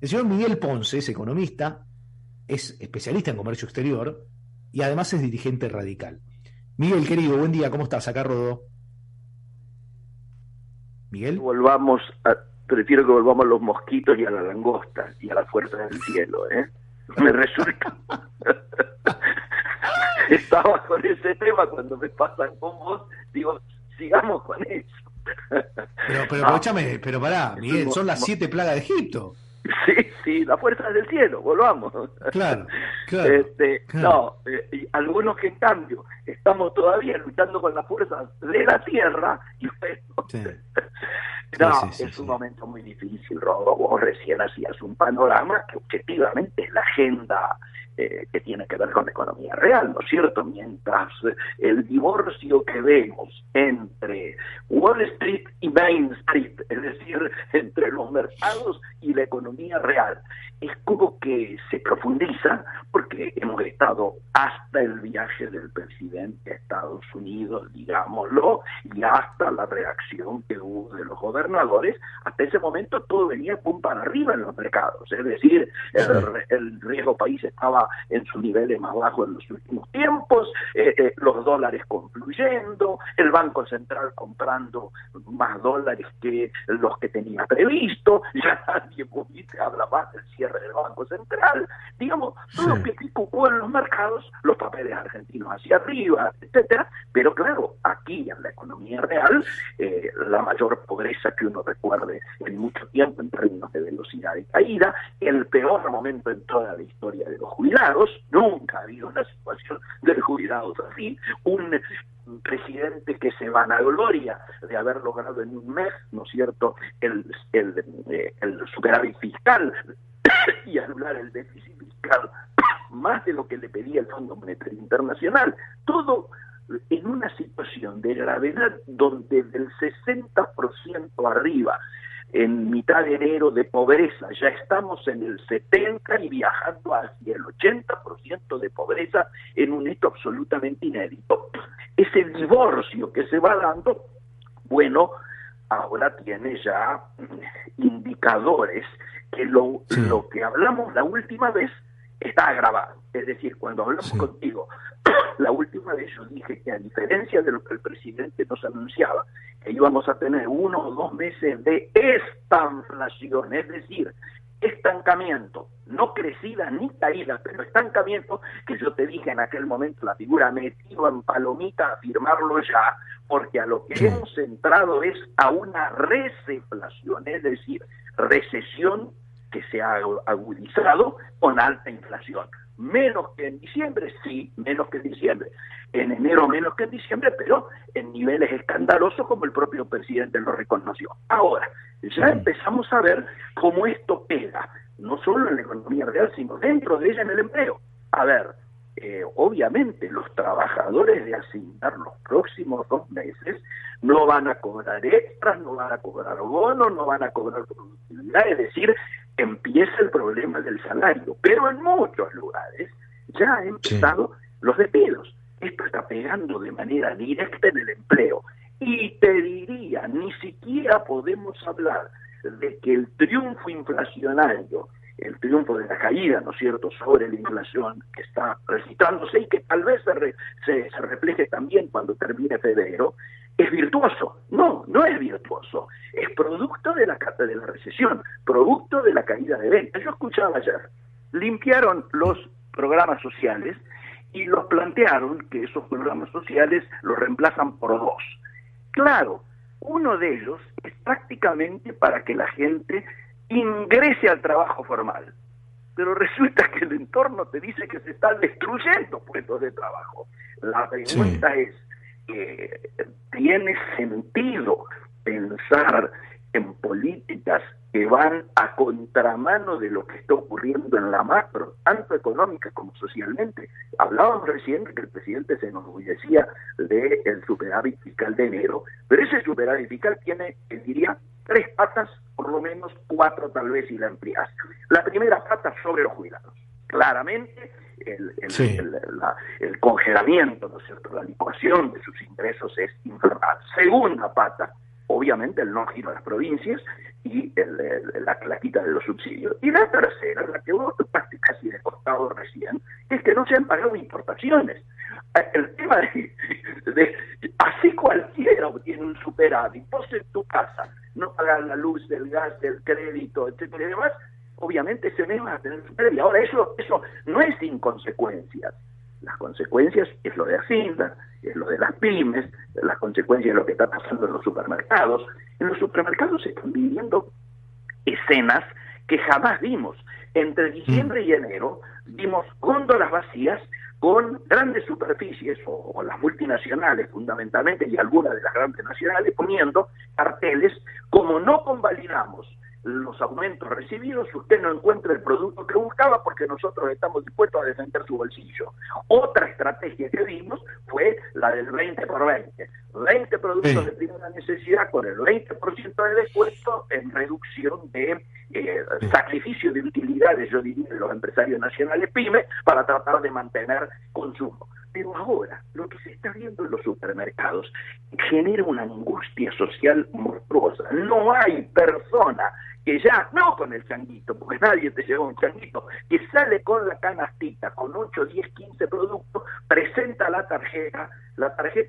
El señor Miguel Ponce es economista, es especialista en comercio exterior y además es dirigente radical. Miguel, querido, buen día, ¿cómo estás? Acá Rodó. Miguel. Volvamos a, Prefiero que volvamos a los mosquitos y a la langosta y a las fuerzas del cielo, ¿eh? Me resulta. Estaba con ese tema cuando me pasan con vos, digo, sigamos con eso. Pero aprovechame, pero pará, Miguel, son las 7 plagas de Egipto. Sí, las fuerzas del cielo, volvamos. Claro. No, algunos que en cambio estamos todavía luchando con las fuerzas de la tierra y bueno, Sí. Es un momento muy difícil, Rodo. Vos recién hacías un panorama que objetivamente es la agenda que tiene que ver con la economía real, ¿no es cierto? Mientras el divorcio que vemos entre Wall Street y Main Street, es decir, entre los mercados y la economía real, es como que se profundiza porque hemos estado hasta el viaje del presidente a Estados Unidos, digámoslo, y hasta la reacción que hubo de los gobernadores. Hasta ese momento todo venía pum para arriba en los mercados, es decir, el riesgo país estaba en sus niveles más bajos en los últimos tiempos, los dólares confluyendo, el Banco Central comprando más dólares que los que tenía previsto, ya nadie habla más del cierre del Banco Central, digamos, todo lo que ocupó en los mercados, los papeles argentinos hacia arriba, etcétera, pero claro, aquí en la economía real, la mayor pobreza que uno recuerde en mucho tiempo en términos de velocidad de caída, el peor momento en toda la historia de los jubilados, nunca ha habido una situación de jubilados así, un presidente que se vanagloria de haber logrado en un mes, ¿no es cierto?, el superávit fiscal y anular el déficit fiscal más de lo que le pedía el Fondo Monetario Internacional, todo en una situación de gravedad donde del 60% arriba, en mitad de enero de pobreza, ya estamos en el 70% y viajando hacia el 80% de pobreza en un hecho absolutamente inédito. Ese divorcio que se va dando, bueno, ahora tiene ya indicadores que lo que hablamos la última vez está agravado. Es decir, cuando hablamos contigo, la última vez yo dije que a diferencia de lo que el presidente nos anunciaba, que íbamos a tener 1 o 2 meses de estanflación, es decir, estancamiento, no crecida ni caída, pero estancamiento, que yo te dije en aquel momento, la figura metido en palomita a firmarlo ya, porque a lo que hemos entrado es a una receflación, es decir, recesión que se ha agudizado con alta inflación. Menos que en diciembre, sí, menos que en diciembre. En enero menos que en diciembre, pero en niveles escandalosos como el propio presidente lo reconoció. Ahora, ya empezamos a ver cómo esto pega, no solo en la economía real, sino dentro de ella en el empleo. A ver, obviamente los trabajadores de asignar los próximos 2 meses no van a cobrar extras, no van a cobrar bonos, no van a cobrar productividad, es decir, empieza el problema del salario, pero en muchos lugares ya han empezado los despidos. Esto está pegando de manera directa en el empleo. Y te diría, ni siquiera podemos hablar de que el triunfo inflacionario, el triunfo de la caída, ¿no es cierto?, sobre la inflación que está registrándose y que tal vez se refleje también cuando termine febrero, es virtuoso. No, no es virtuoso. Es producto de la recesión, producto de la caída de ventas. Yo escuchaba ayer, limpiaron los programas sociales y los plantearon que esos programas sociales los reemplazan por 2. Claro, uno de ellos es prácticamente para que la gente ingrese al trabajo formal. Pero resulta que el entorno te dice que se están destruyendo puestos de trabajo. La pregunta es, ¿tiene sentido pensar en políticas que van a contramano de lo que está ocurriendo en la macro, tanto económica como socialmente? Hablábamos recién de que el presidente se enorgullecía del superávit fiscal de enero, pero ese superávit fiscal tiene, diría, 3 patas, por lo menos 4 tal vez si la amplias. La primera pata sobre los jubilados. Claramente el congelamiento, ¿no es cierto?, la licuación de sus ingresos es infernal. Segunda pata, obviamente el no giro a las provincias, y la quita de los subsidios. Y la tercera, la que vos tocaste casi de costado recién, es que no se han pagado importaciones. El tema de así cualquiera obtiene un superávit, vos en tu casa no pagas la luz, el gas, el crédito, etcétera y demás, obviamente ese mes vas a tener superávit. Ahora eso no es sin consecuencias. Las consecuencias es lo de Hacienda, es lo de las pymes, las consecuencias es lo que está pasando en los supermercados. En los supermercados se están viviendo escenas que jamás vimos. Entre diciembre y enero vimos góndolas vacías con grandes superficies, o las multinacionales fundamentalmente, y algunas de las grandes nacionales, poniendo carteles como: no convalidamos los aumentos recibidos, usted no encuentra el producto que buscaba porque nosotros estamos dispuestos a defender su bolsillo. Otra estrategia que vimos fue la del 20 por 20. 20 productos de primera necesidad con el 20% de descuento en reducción de sacrificio de utilidades, yo diría, de los empresarios nacionales pymes, para tratar de mantener consumo. Pero ahora, lo que se está viendo en los supermercados genera una angustia social monstruosa. No hay persona que ya, no con el changuito, porque nadie te lleva un changuito, que sale con la canastita, con 8, 10, 15 productos, presenta la tarjeta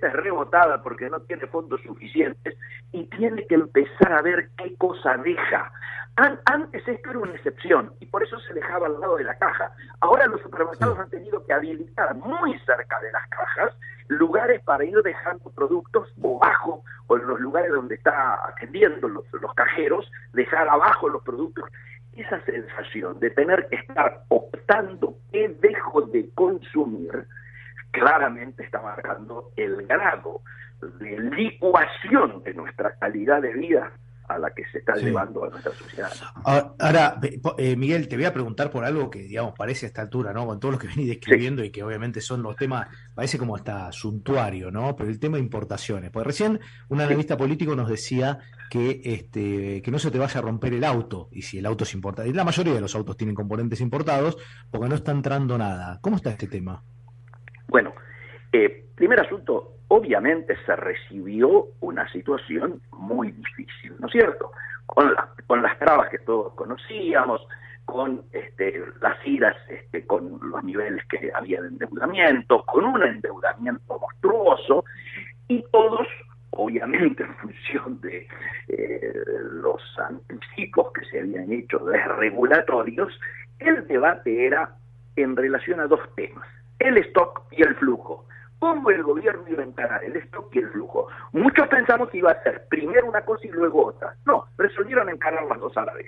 es rebotada porque no tiene fondos suficientes, y tiene que empezar a ver qué cosa deja. Antes esto era una excepción, y por eso se dejaba al lado de la caja. Ahora los supermercados han tenido que habilitar muy cerca de las cajas lugares para ir dejando productos abajo, o en los lugares donde está atendiendo los cajeros, dejar abajo los productos. Esa sensación de tener que estar optando qué dejo de consumir, claramente está marcando el grado de licuación de nuestra calidad de vida a la que se está llevando a nuestra sociedad. Ahora, Miguel, te voy a preguntar por algo que, digamos, parece a esta altura, ¿no? Con todo lo que venís describiendo y que obviamente son los temas, parece como hasta suntuario, ¿no? Pero el tema de importaciones. Porque recién un analista político nos decía que no se te vaya a romper el auto, y si el auto es importado. Y la mayoría de los autos tienen componentes importados porque no está entrando nada. ¿Cómo está este tema? Bueno, primer asunto, obviamente se recibió una situación muy difícil, ¿no es cierto? Con las trabas que todos conocíamos, con las iras con los niveles que había de endeudamiento, con un endeudamiento monstruoso, y todos, obviamente en función de los anticipos que se habían hecho desregulatorios, el debate era en relación a dos temas: el stock y el flujo. ¿Cómo el gobierno iba a encarar el stock y el flujo? Muchos pensamos que iba a ser primero una cosa y luego otra. No, resolvieron encarar las dos a la vez.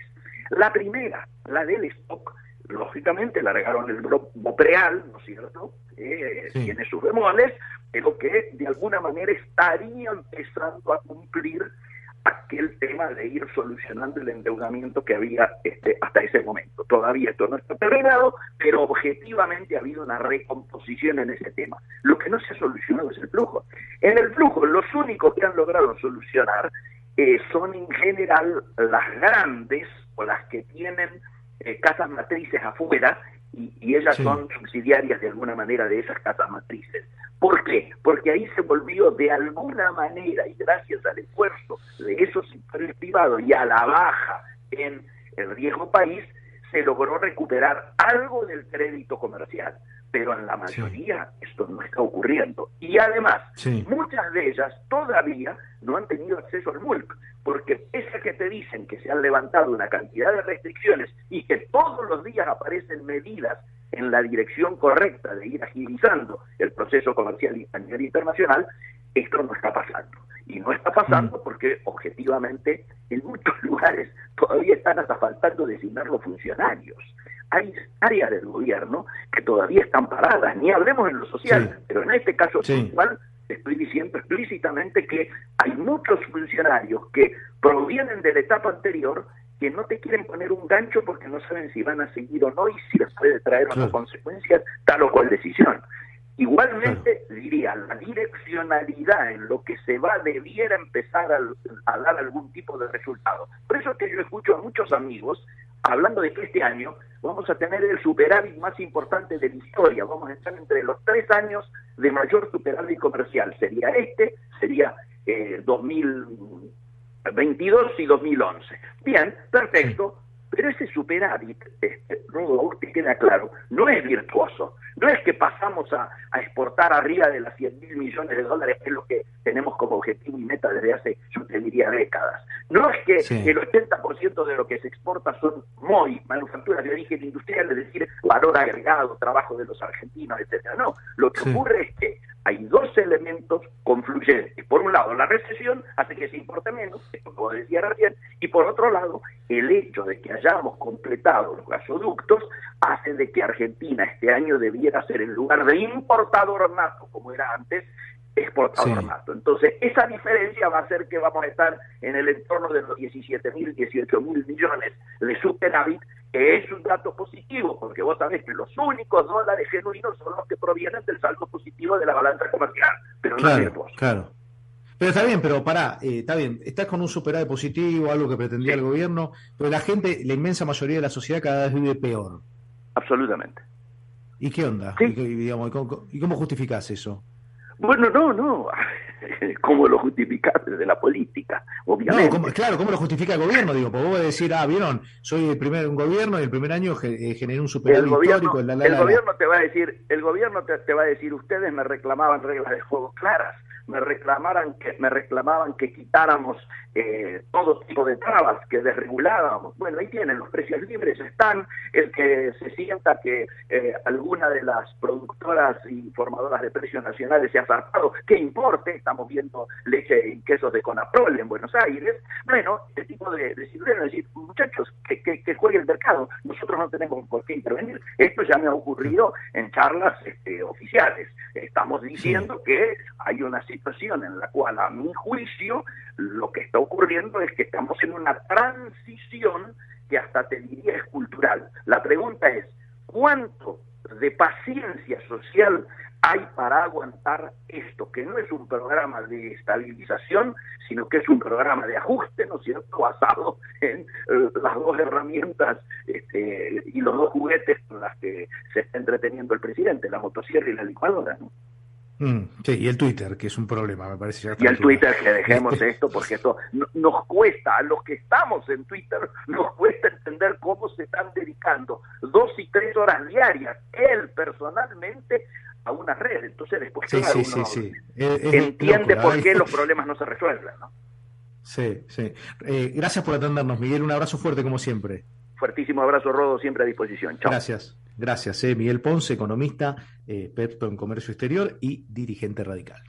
La primera, la del stock, lógicamente largaron el Bopreal, ¿no es cierto? Tiene sus bemoles, pero que de alguna manera estaría empezando a cumplir aquel tema de ir solucionando el endeudamiento que había hasta ese momento. Todavía esto no está terminado, pero objetivamente ha habido una recomposición en ese tema. Lo que no se ha solucionado es el flujo. En el flujo, los únicos que han logrado solucionar son en general las grandes, o las que tienen casas matrices afuera, y ellas son subsidiarias de alguna manera de esas casas matrices. ¿Por qué? Porque ahí se volvió de alguna manera, y gracias al esfuerzo de esos sectores privados y a la baja en el viejo país, se logró recuperar algo del crédito comercial. Pero en la mayoría esto no está ocurriendo. Y además, muchas de ellas todavía no han tenido acceso al MULC, porque pese a que te dicen que se han levantado una cantidad de restricciones y que todos los días aparecen medidas en la dirección correcta de ir agilizando el proceso comercial a nivel internacional, esto no está pasando. Y no está pasando porque objetivamente en muchos lugares todavía están hasta faltando designar los funcionarios. Hay áreas del gobierno que todavía están paradas, ni hablemos en lo social, pero en este caso puntual estoy diciendo explícitamente que hay muchos funcionarios que provienen de la etapa anterior que no te quieren poner un gancho porque no saben si van a seguir o no y si les puede traer otras consecuencias tal o cual decisión. Igualmente, diría, la direccionalidad en lo que se va debiera empezar a dar algún tipo de resultado. Por eso es que yo escucho a muchos amigos hablando de que este año vamos a tener el superávit más importante de la historia. Vamos a estar entre los 3 años de mayor superávit comercial. Sería sería 22 y 2011. Bien, perfecto. Pero ese superávit, Rodo, a usted queda claro, no es virtuoso. No es que pasamos a exportar arriba de las 100.000 millones de dólares, que es lo que tenemos como objetivo y meta desde hace, yo te diría, décadas. No es que el 80% de lo que se exporta son MOI, manufacturas de origen industrial, es decir, valor agregado, trabajo de los argentinos, etcétera. No, lo que ocurre es que hay dos elementos confluyentes. Por un lado, la recesión hace que se importe menos, esto como decía recién, y por otro lado, el hecho de que hayamos completado los gasoductos hace de que Argentina este año debiera ser, en lugar de importador nato, como era antes, exportador nato. Entonces, esa diferencia va a hacer que vamos a estar en el entorno de los 17.000, 18.000 millones de superávit, que es un dato positivo, porque vos sabés que los únicos dólares genuinos son los que provienen del saldo positivo de la balanza comercial, pero no es virtuoso. Claro. Pero está bien, pero pará, está bien, estás con un superávit positivo, algo que pretendía el gobierno, pero la gente, la inmensa mayoría de la sociedad cada vez vive peor. Absolutamente. ¿Y qué onda? Sí. ¿Y cómo justificás eso? Bueno, no. ¿Cómo lo justificás desde la política? Obviamente. No, ¿cómo lo justifica el gobierno? Digo, porque vos vas a decir, vieron, soy un gobierno y el primer año generé un superávit histórico. El gobierno te va a decir, ustedes me reclamaban reglas de juego claras, me reclamaban que quitáramos todo tipo de trabas, que desregulábamos. Bueno, ahí tienen, los precios libres están, el que se sienta que alguna de las productoras y formadoras de precios nacionales se ha zarpado, ¿qué importe? Estamos viendo leche y quesos de Conaprol en Buenos Aires. Bueno, este tipo de situaciones, es decir, muchachos, que juegue el mercado, nosotros no tenemos por qué intervenir. Esto ya me ha ocurrido en charlas oficiales. Estamos diciendo que hay una situación en la cual, a mi juicio, lo que está ocurriendo es que estamos en una transición que hasta te diría es cultural. La pregunta es, ¿cuánto de paciencia social hay para aguantar esto? Que no es un programa de estabilización, sino que es un programa de ajuste, ¿no es cierto?, basado en las dos herramientas y los dos juguetes con las que se está entreteniendo el presidente, la motosierra y la licuadora, ¿no? Sí, y el Twitter, que es un problema, me parece. Y el Twitter, que dejemos esto, porque esto nos cuesta, a los que estamos en Twitter, nos cuesta entender cómo se están dedicando 2 y 3 horas diarias, él personalmente, a una red. Entonces después entiende por qué los problemas no se resuelven, ¿no? Sí. Gracias por atendernos, Miguel. Un abrazo fuerte, como siempre. Fuertísimo abrazo, Rodo, siempre a disposición. Chao. Gracias. Miguel Ponce, economista, experto en comercio exterior y dirigente radical.